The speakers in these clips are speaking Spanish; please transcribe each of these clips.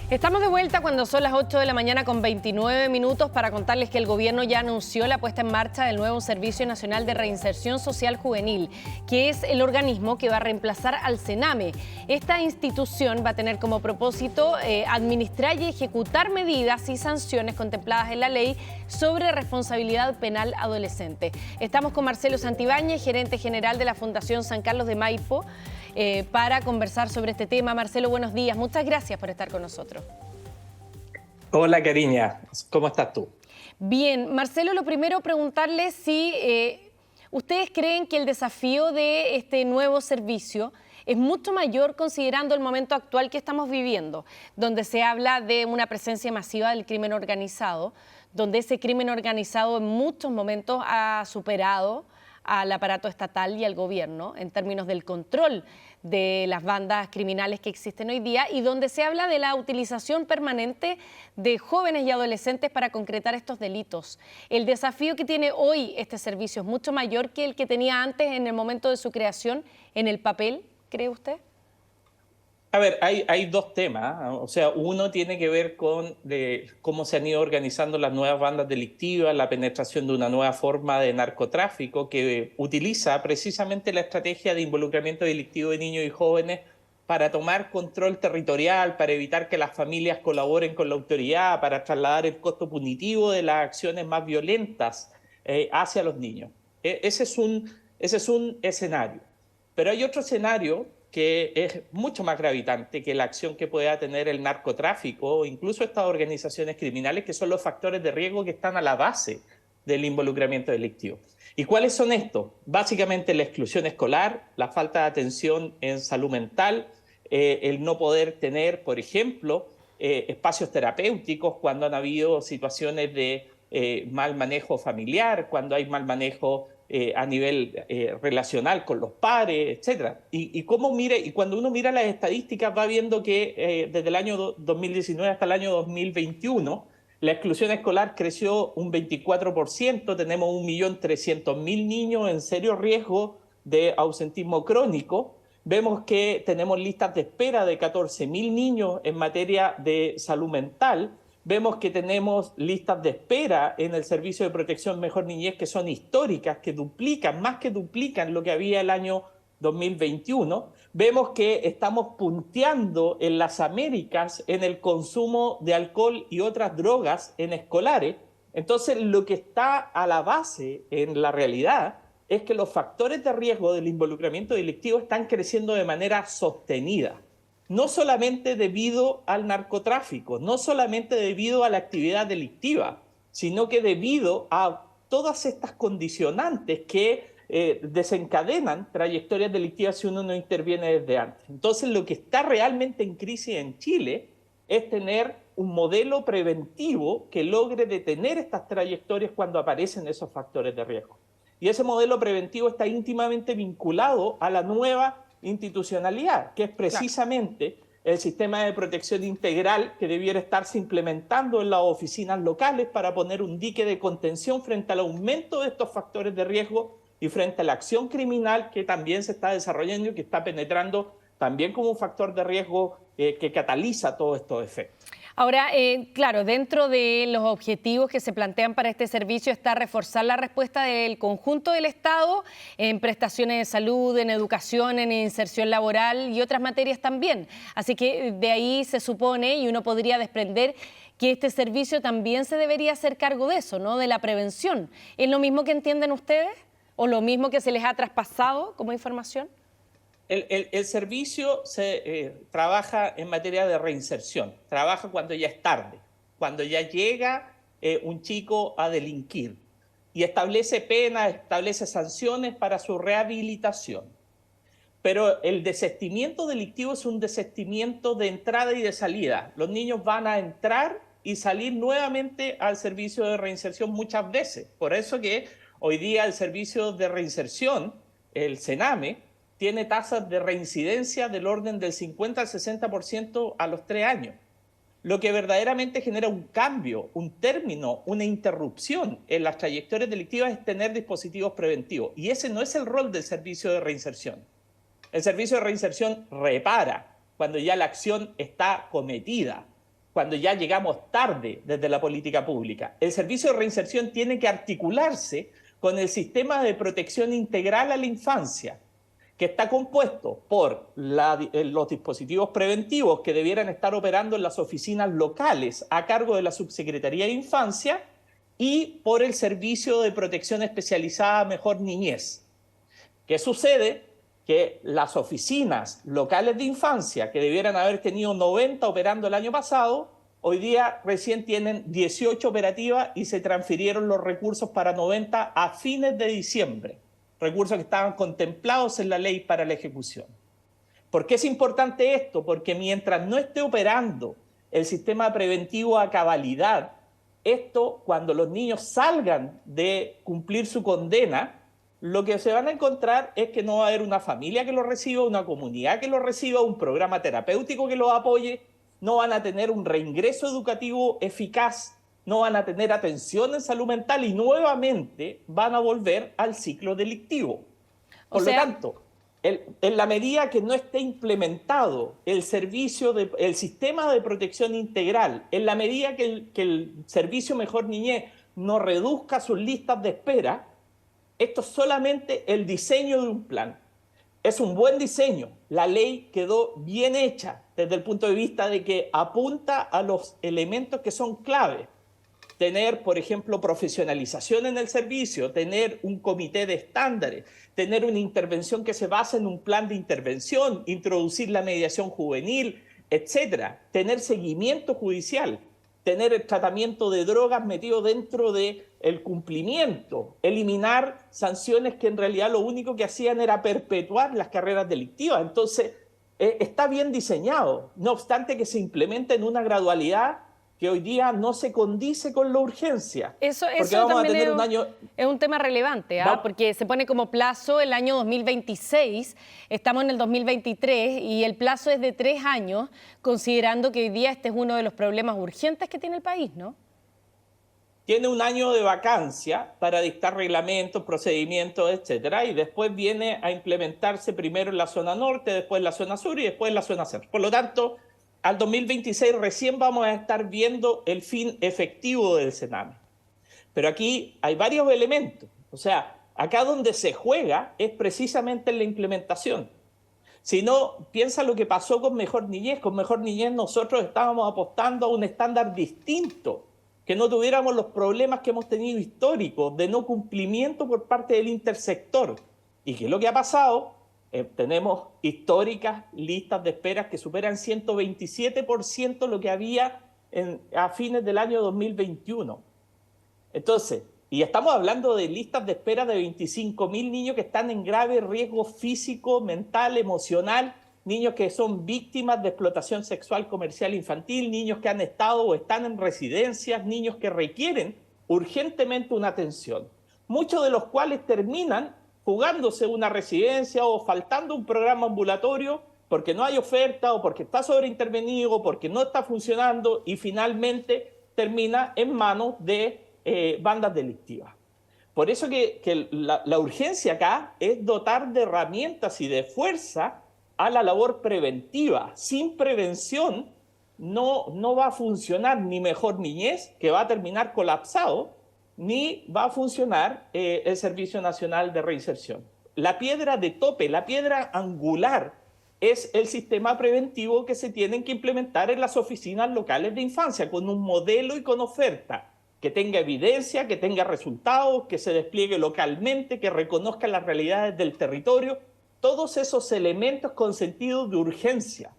Estamos de vuelta cuando son las 8 de la mañana con 29 minutos para contarles que el gobierno ya anunció la puesta en marcha del nuevo Servicio Nacional de Reinserción Social Juvenil, que es el organismo que va a reemplazar al CENAME. Esta institución va a tener como propósito administrar y ejecutar medidas y sanciones contempladas en la ley sobre responsabilidad penal adolescente. Estamos con Marcelo Santibáñez, gerente general de la Fundación San Carlos de Maipo, para conversar sobre este tema. Marcelo, buenos días. Muchas gracias por estar con nosotros. Hola, Cariña. ¿Cómo estás tú? Bien. Marcelo, lo primero, preguntarle si ustedes creen que el desafío de este nuevo servicio es mucho mayor considerando el momento actual que estamos viviendo, donde se habla de una presencia masiva del crimen organizado, donde ese crimen organizado en muchos momentos ha superado al aparato estatal y al gobierno en términos del control de las bandas criminales que existen hoy día, y donde se habla de la utilización permanente de jóvenes y adolescentes para concretar estos delitos. El desafío que tiene hoy este servicio es mucho mayor que el que tenía antes en el momento de su creación en el papel, ¿cree usted? A ver, hay dos temas. O sea, uno tiene que ver con cómo se han ido organizando las nuevas bandas delictivas, la penetración de una nueva forma de narcotráfico que utiliza precisamente la estrategia de involucramiento delictivo de niños y jóvenes para tomar control territorial, para evitar que las familias colaboren con la autoridad, para trasladar el costo punitivo de las acciones más violentas hacia los niños. Ese es un escenario. Pero hay otro escenario que es mucho más gravitante que la acción que pueda tener el narcotráfico o incluso estas organizaciones criminales, que son los factores de riesgo que están a la base del involucramiento delictivo. ¿Y cuáles son estos? Básicamente la exclusión escolar, la falta de atención en salud mental, el no poder tener, por ejemplo, espacios terapéuticos cuando han habido situaciones de mal manejo familiar, cuando hay mal manejo a nivel relacional con los pares, etc. Y cuando uno mira las estadísticas va viendo que desde el año 2019 hasta el año 2021 la exclusión escolar creció un 24%, tenemos 1.300.000 niños en serio riesgo de ausentismo crónico. Vemos que tenemos listas de espera de 14.000 niños en materia de salud mental. Vemos que tenemos listas de espera en el Servicio de Protección Mejor Niñez que son históricas, que duplican, más que duplican lo que había el año 2021. Vemos que estamos punteando en las Américas en el consumo de alcohol y otras drogas en escolares. Entonces, lo que está a la base en la realidad es que los factores de riesgo del involucramiento delictivo están creciendo de manera sostenida. No solamente debido al narcotráfico, no solamente debido a la actividad delictiva, sino que debido a todas estas condicionantes que desencadenan trayectorias delictivas si uno no interviene desde antes. Entonces, lo que está realmente en crisis en Chile es tener un modelo preventivo que logre detener estas trayectorias cuando aparecen esos factores de riesgo. Y ese modelo preventivo está íntimamente vinculado a la nueva institucionalidad, que es precisamente el sistema de protección integral que debiera estarse implementando en las oficinas locales para poner un dique de contención frente al aumento de estos factores de riesgo y frente a la acción criminal que también se está desarrollando y que está penetrando también como un factor de riesgo que cataliza todos estos efectos. Ahora, claro, dentro de los objetivos que se plantean para este servicio está reforzar la respuesta del conjunto del Estado en prestaciones de salud, en educación, en inserción laboral y otras materias también. Así que de ahí se supone, y uno podría desprender, que este servicio también se debería hacer cargo de eso, ¿no? De la prevención. ¿Es lo mismo que entienden ustedes? ¿O lo mismo que se les ha traspasado como información? El servicio trabaja en materia de reinserción, trabaja cuando ya es tarde, cuando ya llega un chico a delinquir y establece penas, establece sanciones para su rehabilitación. Pero el desistimiento delictivo es un desistimiento de entrada y de salida. Los niños van a entrar y salir nuevamente al servicio de reinserción muchas veces. Por eso que hoy día el servicio de reinserción, el CENAME, tiene tasas de reincidencia del orden del 50 al 60% a los 3 años. Lo que verdaderamente genera un cambio, un término, una interrupción en las trayectorias delictivas es tener dispositivos preventivos. Y ese no es el rol del servicio de reinserción. El servicio de reinserción repara cuando ya la acción está cometida. cuando ya llegamos tarde desde la política pública. El servicio de reinserción tiene que articularse con el sistema de protección integral a la infancia, que está compuesto por los dispositivos preventivos que debieran estar operando en las oficinas locales a cargo de la Subsecretaría de Infancia y por el Servicio de Protección Especializada Mejor Niñez. ¿Qué sucede? Que las oficinas locales de infancia, que debieran haber tenido 90 operando el año pasado, hoy día recién tienen 18 operativas y se transfirieron los recursos para 90 a fines de diciembre. Recursos que estaban contemplados en la ley para la ejecución. ¿Por qué es importante esto? Porque mientras no esté operando el sistema preventivo a cabalidad, esto, cuando los niños salgan de cumplir su condena, lo que se van a encontrar es que no va a haber una familia que los reciba, una comunidad que los reciba, un programa terapéutico que los apoye, no van a tener un reingreso educativo eficaz, no van a tener atención en salud mental y nuevamente van a volver al ciclo delictivo. Por lo tanto, en la medida que no esté implementado el sistema de protección integral, en la medida que el servicio Mejor Niñez no reduzca sus listas de espera, esto es solamente el diseño de un plan. Es un buen diseño. La ley quedó bien hecha desde el punto de vista de que apunta a los elementos que son clave. Tener, por ejemplo, profesionalización en el servicio, tener un comité de estándares, tener una intervención que se base en un plan de intervención, introducir la mediación juvenil, etcétera, tener seguimiento judicial, tener el tratamiento de drogas metido dentro del cumplimiento, eliminar sanciones que en realidad lo único que hacían era perpetuar las carreras delictivas. Entonces, está bien diseñado, no obstante que se implemente en una gradualidad que hoy día no se condice con la urgencia. Eso también es un tema relevante, porque se pone como plazo el año 2026, estamos en el 2023 y el plazo es de 3 años, considerando que hoy día este es uno de los problemas urgentes que tiene el país, ¿no? Tiene un año de vacancia para dictar reglamentos, procedimientos, etcétera, y después viene a implementarse primero en la zona norte, después en la zona sur y después en la zona centro. Por lo tanto, al 2026 recién vamos a estar viendo el fin efectivo del Sename. Pero aquí hay varios elementos. O sea, acá donde se juega es precisamente en la implementación. Si no, piensa lo que pasó con Mejor Niñez. Con Mejor Niñez nosotros estábamos apostando a un estándar distinto, que no tuviéramos los problemas que hemos tenido históricos de no cumplimiento por parte del intersector. ¿Y qué es lo que ha pasado? Tenemos históricas listas de esperas que superan 127% lo que había a fines del año 2021. Entonces, y estamos hablando de listas de espera de 25.000 niños que están en grave riesgo físico, mental, emocional, niños que son víctimas de explotación sexual comercial infantil, niños que han estado o están en residencias, niños que requieren urgentemente una atención, muchos de los cuales terminan jugándose una residencia o faltando un programa ambulatorio porque no hay oferta o porque está sobreintervenido o porque no está funcionando y finalmente termina en manos de bandas delictivas. Por eso que la urgencia acá es dotar de herramientas y de fuerza a la labor preventiva. Sin prevención no va a funcionar ni Mejor Niñez, que va a terminar colapsado, ni va a funcionar el Servicio Nacional de Reinserción. La piedra de tope, la piedra angular, es el sistema preventivo que se tienen que implementar en las oficinas locales de infancia, con un modelo y con oferta que tenga evidencia, que tenga resultados, que se despliegue localmente, que reconozca las realidades del territorio, todos esos elementos con sentido de urgencia.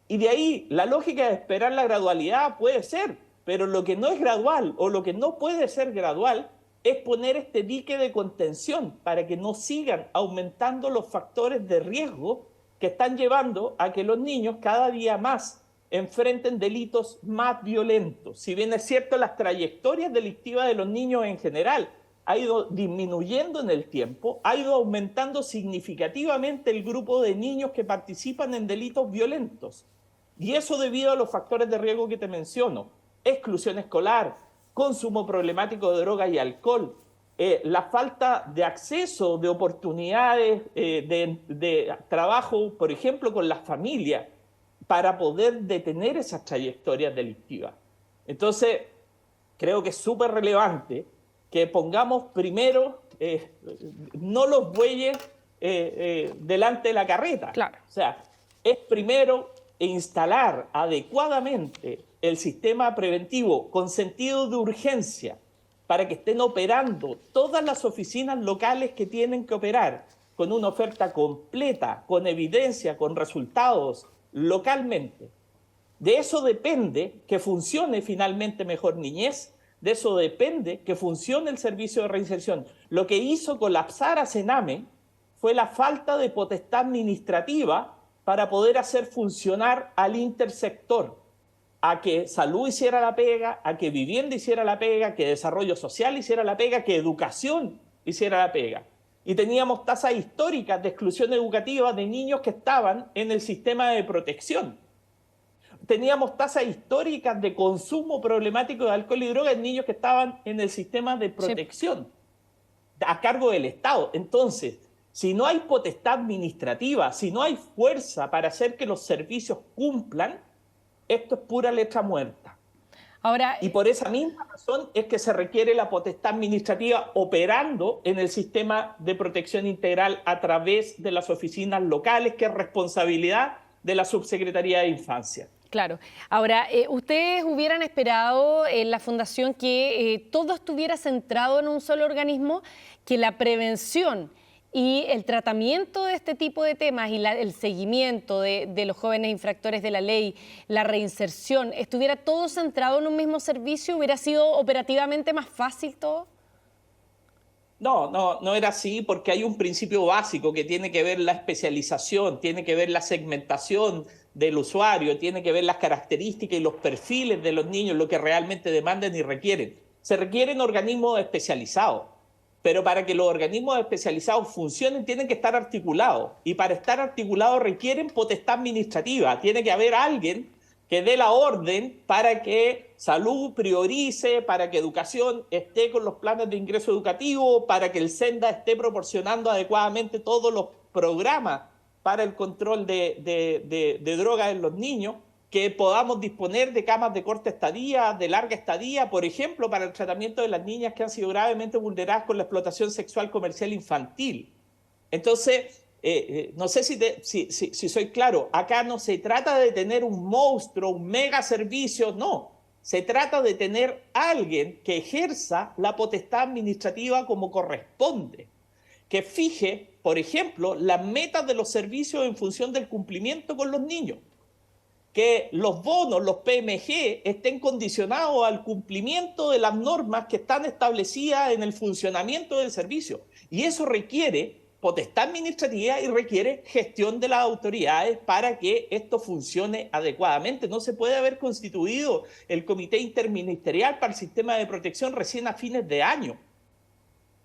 Y de ahí, la lógica de esperar la gradualidad puede ser, pero lo que no es gradual o lo que no puede ser gradual es poner este dique de contención para que no sigan aumentando los factores de riesgo que están llevando a que los niños cada día más enfrenten delitos más violentos. Si bien es cierto, las trayectorias delictivas de los niños en general ha ido disminuyendo en el tiempo, ha ido aumentando significativamente el grupo de niños que participan en delitos violentos. Y eso debido a los factores de riesgo que te menciono: exclusión escolar, consumo problemático de drogas y alcohol, la falta de acceso, de oportunidades de trabajo, por ejemplo, con las familias. para poder detener esas trayectorias delictivas. Entonces, creo que es súper relevante que pongamos primero no los bueyes delante de la carreta. Claro. O sea, es primero instalar adecuadamente el sistema preventivo con sentido de urgencia para que estén operando todas las oficinas locales que tienen que operar con una oferta completa, con evidencia, con resultados localmente. De eso depende que funcione finalmente Mejor Niñez, de eso depende que funcione el servicio de reinserción. Lo que hizo colapsar a Sename fue la falta de potestad administrativa para poder hacer funcionar al intersector, a que salud hiciera la pega, a que vivienda hiciera la pega, que desarrollo social hiciera la pega, que educación hiciera la pega. Y teníamos tasas históricas de exclusión educativa de niños que estaban en el sistema de protección. Teníamos tasas históricas de consumo problemático de alcohol y droga en niños que estaban en el sistema de protección, a cargo del Estado. Entonces, si no hay potestad administrativa, si no hay fuerza para hacer que los servicios cumplan, esto es pura letra muerta. Ahora, y por esa misma razón es que se requiere la potestad administrativa operando en el sistema de protección integral a través de las oficinas locales, que es responsabilidad de la Subsecretaría de Infancia. Claro. Ahora, ¿ustedes hubieran esperado en la Fundación que todo estuviera centrado en un solo organismo, que la prevención y el tratamiento de este tipo de temas y el seguimiento de los jóvenes infractores de la ley, la reinserción, estuviera todo centrado en un mismo servicio? ¿Hubiera sido operativamente más fácil todo? No era así, porque hay un principio básico que tiene que ver la especialización, tiene que ver la segmentación del usuario, tiene que ver las características y los perfiles de los niños, lo que realmente demandan y requieren. Se requieren organismos especializados, pero para que los organismos especializados funcionen tienen que estar articulados, y para estar articulados requieren potestad administrativa. Tiene que haber alguien que dé la orden para que salud priorice, para que educación esté con los planes de ingreso educativo, para que el SENDA esté proporcionando adecuadamente todos los programas para el control de drogas en los niños, que podamos disponer de camas de corta estadía, de larga estadía, por ejemplo, para el tratamiento de las niñas que han sido gravemente vulneradas con la explotación sexual comercial infantil. Entonces, no sé si soy claro, acá no se trata de tener un monstruo, un mega servicio, no. Se trata de tener a alguien que ejerza la potestad administrativa como corresponde, que fije, por ejemplo, las metas de los servicios en función del cumplimiento con los niños, que los bonos, los PMG, estén condicionados al cumplimiento de las normas que están establecidas en el funcionamiento del servicio. Y eso requiere potestad administrativa y requiere gestión de las autoridades para que esto funcione adecuadamente. No se puede haber constituido el Comité Interministerial para el Sistema de Protección recién a fines de año.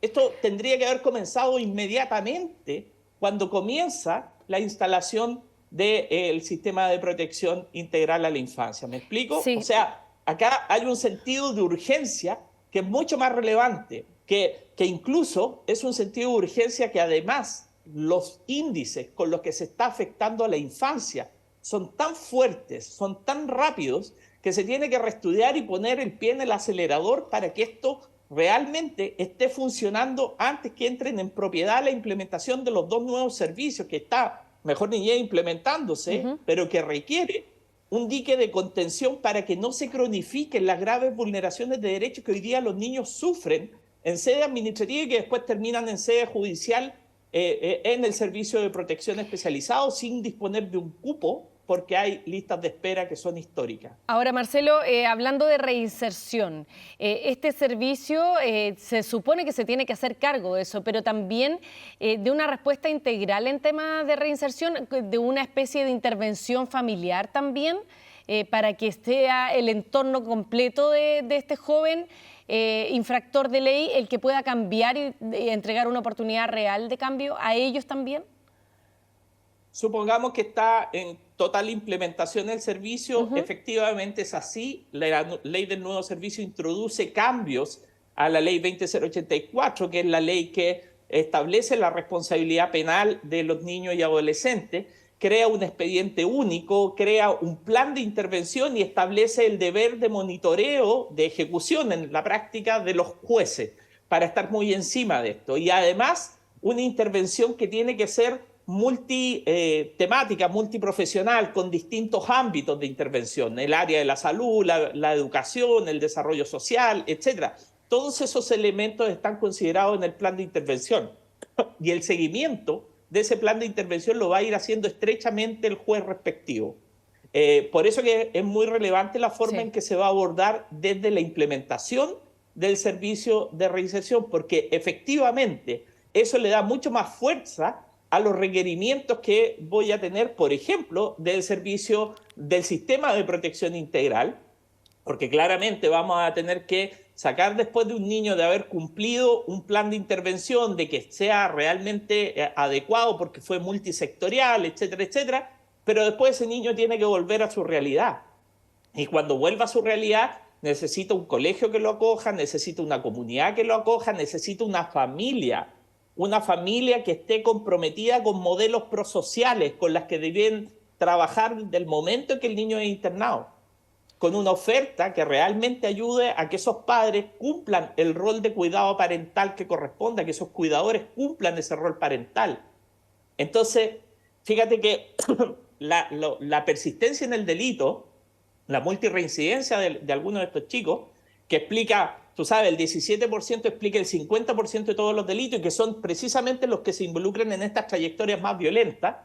Esto tendría que haber comenzado inmediatamente cuando comienza la instalación del sistema de protección integral a la infancia. ¿Me explico? Sí. O sea, acá hay un sentido de urgencia que es mucho más relevante, que incluso es un sentido de urgencia que además los índices con los que se está afectando a la infancia son tan fuertes, son tan rápidos, que se tiene que reestudiar y poner el pie en el acelerador para que esto realmente esté funcionando antes que entren en propiedad la implementación de los dos nuevos servicios que está Mejor Niñez implementándose, pero que requiere un dique de contención para que no se cronifiquen las graves vulneraciones de derechos que hoy día los niños sufren en sede administrativa y que después terminan en sede judicial en el servicio de protección especializado sin disponer de un cupo, porque hay listas de espera que son históricas. Ahora, Marcelo, hablando de reinserción, este servicio se supone que se tiene que hacer cargo de eso, pero también de una respuesta integral en temas de reinserción, de una especie de intervención familiar también, para que sea el entorno completo de este joven infractor de ley el que pueda cambiar y entregar una oportunidad real de cambio a ellos también. Supongamos que está en total implementación el servicio, efectivamente es así. La ley del nuevo servicio introduce cambios a la ley 20084, que es la ley que establece la responsabilidad penal de los niños y adolescentes, crea un expediente único, crea un plan de intervención y establece el deber de monitoreo, de ejecución en la práctica de los jueces para estar muy encima de esto. Y además, una intervención que tiene que ser multitemática, multiprofesional, con distintos ámbitos de intervención, el área de la salud, la educación, el desarrollo social, etcétera. Todos esos elementos están considerados en el plan de intervención y el seguimiento de ese plan de intervención lo va a ir haciendo estrechamente el juez respectivo. Por eso que es muy relevante la forma en que se va a abordar desde la implementación del servicio de reinserción, porque efectivamente eso le da mucho más fuerza a los requerimientos que voy a tener, por ejemplo, del servicio del sistema de protección integral, porque claramente vamos a tener que sacar después de un niño de haber cumplido un plan de intervención, de que sea realmente adecuado porque fue multisectorial, etcétera, etcétera, pero después ese niño tiene que volver a su realidad. Y cuando vuelva a su realidad, necesita un colegio que lo acoja, necesita una comunidad que lo acoja, necesita una familia que esté comprometida con modelos prosociales, con las que deben trabajar desde el momento en que el niño es internado, con una oferta que realmente ayude a que esos padres cumplan el rol de cuidado parental que corresponde, a que esos cuidadores cumplan ese rol parental. Entonces, fíjate que la persistencia en el delito, la multireincidencia de algunos de estos chicos, que explica, tú sabes, el 17% explica el 50% de todos los delitos y que son precisamente los que se involucran en estas trayectorias más violentas.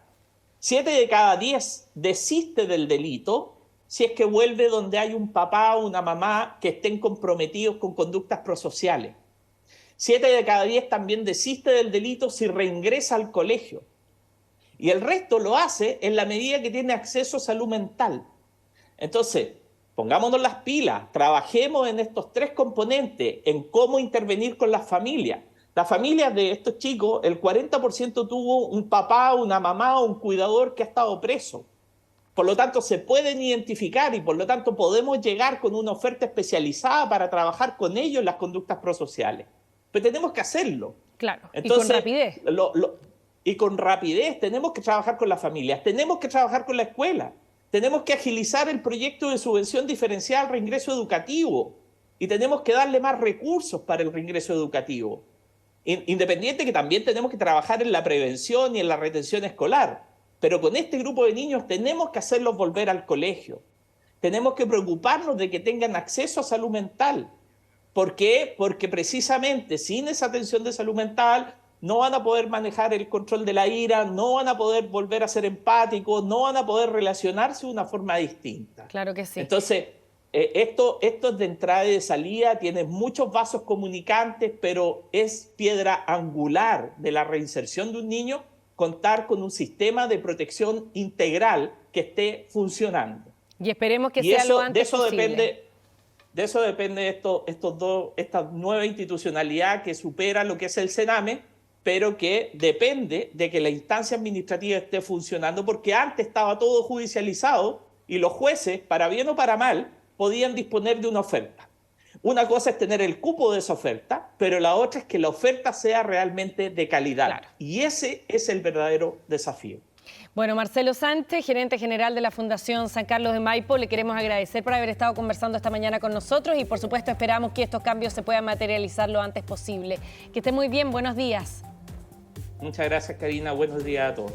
7 de cada 10 desiste del delito si es que vuelve donde hay un papá o una mamá que estén comprometidos con conductas prosociales. 7 de cada 10 también desiste del delito si reingresa al colegio. Y el resto lo hace en la medida que tiene acceso a salud mental. Entonces, pongámonos las pilas, trabajemos en estos 3 componentes, en cómo intervenir con las familias. Las familias de estos chicos, el 40% tuvo un papá, una mamá o un cuidador que ha estado preso. Por lo tanto, se pueden identificar y por lo tanto podemos llegar con una oferta especializada para trabajar con ellos en las conductas prosociales. Pero tenemos que hacerlo. Claro, entonces, y con rapidez. Y con rapidez tenemos que trabajar con las familias, tenemos que trabajar con la escuela. Tenemos que agilizar el proyecto de subvención diferencial al reingreso educativo y tenemos que darle más recursos para el reingreso educativo. Independiente que también tenemos que trabajar en la prevención y en la retención escolar, pero con este grupo de niños tenemos que hacerlos volver al colegio. Tenemos que preocuparnos de que tengan acceso a salud mental. ¿Por qué? Porque precisamente sin esa atención de salud mental no van a poder manejar el control de la ira, no van a poder volver a ser empáticos, no van a poder relacionarse de una forma distinta. Claro que sí. Entonces, esto es de entrada y de salida, tiene muchos vasos comunicantes, pero es piedra angular de la reinserción de un niño contar con un sistema de protección integral que esté funcionando. Y esperemos que sea lo antes posible. De eso depende esta nueva institucionalidad que supera lo que es el Sename, pero que depende de que la instancia administrativa esté funcionando, porque antes estaba todo judicializado y los jueces, para bien o para mal, podían disponer de una oferta. Una cosa es tener el cupo de esa oferta, pero la otra es que la oferta sea realmente de calidad. Claro. Y ese es el verdadero desafío. Bueno, Marcelo Sánchez, gerente general de la Fundación San Carlos de Maipo, le queremos agradecer por haber estado conversando esta mañana con nosotros y por supuesto esperamos que estos cambios se puedan materializar lo antes posible. Que esté muy bien, buenos días. Muchas gracias, Karina. Buenos días a todos.